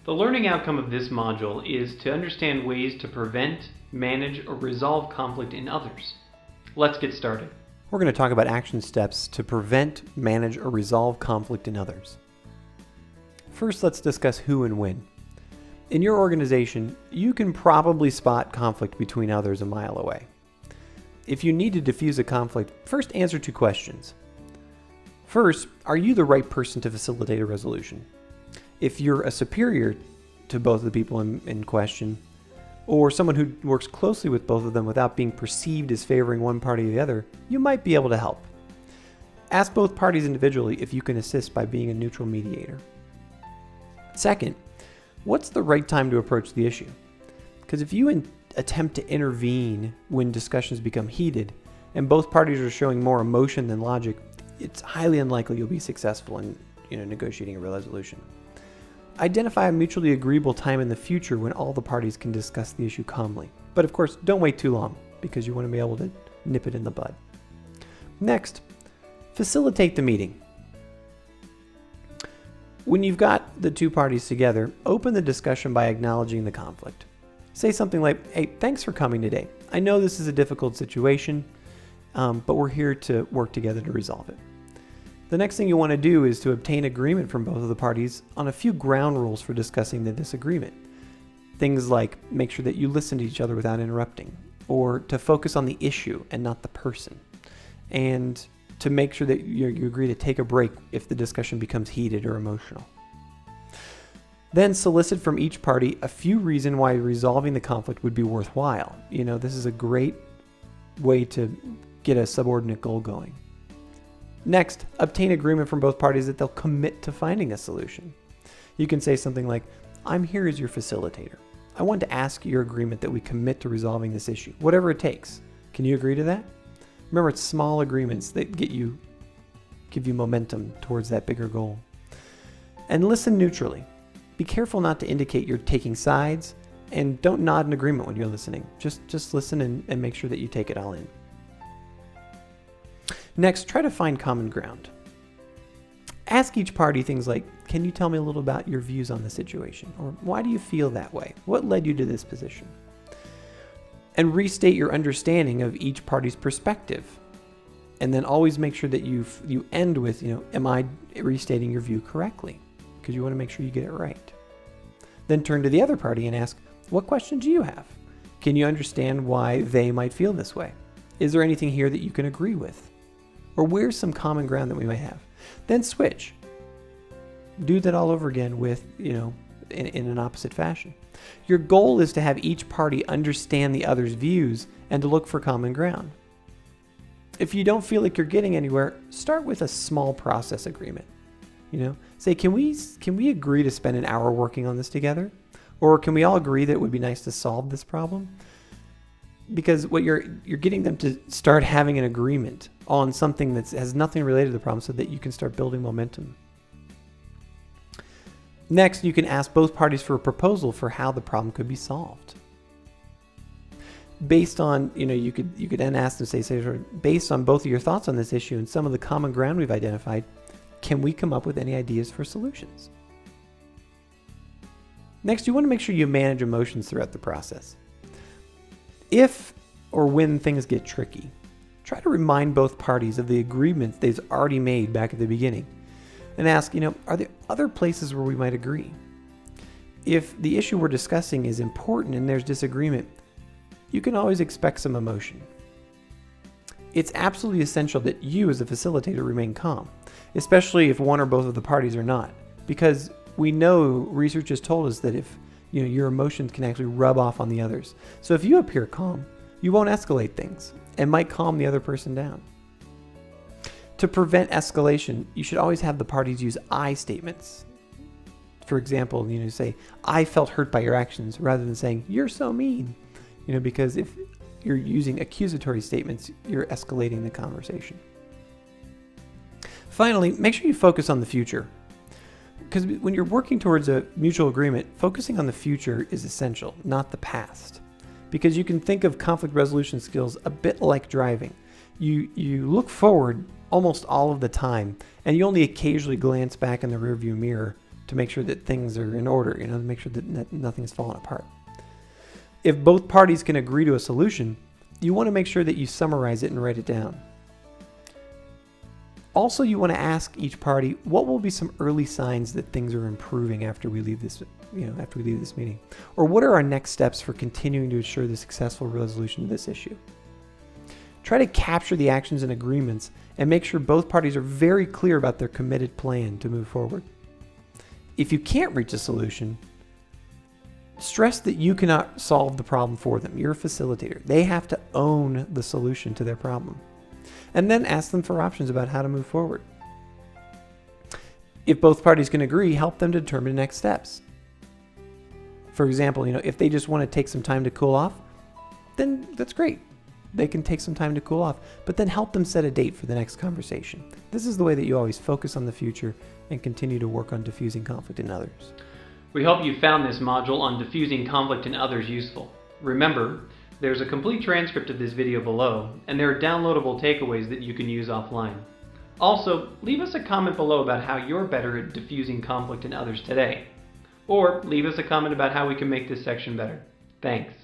The learning outcome of this module is to understand ways to prevent, manage, or resolve conflict in others. Let's get started. We're going to talk about action steps to prevent, manage, or resolve conflict in others. First, let's discuss who and when. In your organization, you can probably spot conflict between others a mile away. If you need to diffuse a conflict, first answer 2 questions. First, are you the right person to facilitate a resolution? If you're a superior to both of the people in question, or someone who works closely with both of them without being perceived as favoring one party or the other, you might be able to help. Ask both parties individually if you can assist by being a neutral mediator. Second, what's the right time to approach the issue? Because if you attempt to intervene when discussions become heated and both parties are showing more emotion than logic, it's highly unlikely you'll be successful in negotiating a resolution. Identify a mutually agreeable time in the future when all the parties can discuss the issue calmly. But of course, don't wait too long because you want to be able to nip it in the bud. Next, facilitate the meeting. When you've got the 2 parties together, open the discussion by acknowledging the conflict. Say something like, "Hey, thanks for coming today. I know this is a difficult situation, but we're here to work together to resolve it." The next thing you want to do is to obtain agreement from both of the parties on a few ground rules for discussing the disagreement. Things like make sure that you listen to each other without interrupting, or to focus on the issue and not the person, and to make sure that you agree to take a break if the discussion becomes heated or emotional. Then solicit from each party a few reasons why resolving the conflict would be worthwhile. This is a great way to get a subordinate goal going. Next, obtain agreement from both parties that they'll commit to finding a solution. You can say something like, "I'm here as your facilitator. I want to ask your agreement that we commit to resolving this issue, whatever it takes. Can you agree to that?" Remember, it's small agreements that give you momentum towards that bigger goal. And listen neutrally. Be careful not to indicate you're taking sides, and don't nod in agreement when you're listening. Just listen and make sure that you take it all in. Next, try to find common ground. Ask each party things like, "Can you tell me a little about your views on the situation?" Or, "Why do you feel that way? What led you to this position?" And restate your understanding of each party's perspective. And then always make sure that you end with, "Am I restating your view correctly?" Because you want to make sure you get it right. Then turn to the other party and ask, "What questions do you have? Can you understand why they might feel this way? Is there anything here that you can agree with? Or where's some common ground that we might have?" Then switch. Do that all over again with, in an opposite fashion. Your goal is to have each party understand the other's views and to look for common ground. If you don't feel like you're getting anywhere, start with a small process agreement. Say, can we agree to spend an hour working on this together? Or can we all agree that it would be nice to solve this problem? Because what you're getting them to start having an agreement on something that has nothing related to the problem so that you can start building momentum. Next, you can ask both parties for a proposal for how the problem could be solved. Based on, you could then ask them, say, based on both of your thoughts on this issue and some of the common ground we've identified, can we come up with any ideas for solutions? Next, you want to make sure you manage emotions throughout the process. If or when things get tricky, try to remind both parties of the agreements they've already made back at the beginning and ask, are there other places where we might agree? If the issue we're discussing is important and there's disagreement, you can always expect some emotion. It's absolutely essential that you as a facilitator remain calm, especially if one or both of the parties are not, because we know research has told us that if your emotions can actually rub off on the others. So if you appear calm, you won't escalate things and might calm the other person down. To prevent escalation, you should always have the parties use I statements. For example, say, "I felt hurt by your actions," rather than saying, "You're so mean." Because if you're using accusatory statements, you're escalating the conversation. Finally, make sure you focus on the future. Because when you're working towards a mutual agreement, focusing on the future is essential, not the past. Because you can think of conflict resolution skills a bit like driving. You look forward almost all of the time, and you only occasionally glance back in the rearview mirror to make sure that things are in order, to make sure that nothing's falling apart. If both parties can agree to a solution, you want to make sure that you summarize it and write it down. Also, you want to ask each party what will be some early signs that things are improving after we leave this, meeting, or what are our next steps for continuing to ensure the successful resolution of this issue. Try to capture the actions and agreements and make sure both parties are very clear about their committed plan to move forward. If you can't reach a solution, stress that you cannot solve the problem for them. You're a facilitator. They have to own the solution to their problem. And then ask them for options about how to move forward. If both parties can agree, help them to determine the next steps. For example, if they just want to take some time to cool off, then that's great. They can take some time to cool off, but then help them set a date for the next conversation. This is the way that you always focus on the future and continue to work on diffusing conflict in others. We hope you found this module on diffusing conflict in others useful. Remember, there's a complete transcript of this video below, and there are downloadable takeaways that you can use offline. Also, leave us a comment below about how you're better at diffusing conflict in others today. Or leave us a comment about how we can make this section better. Thanks.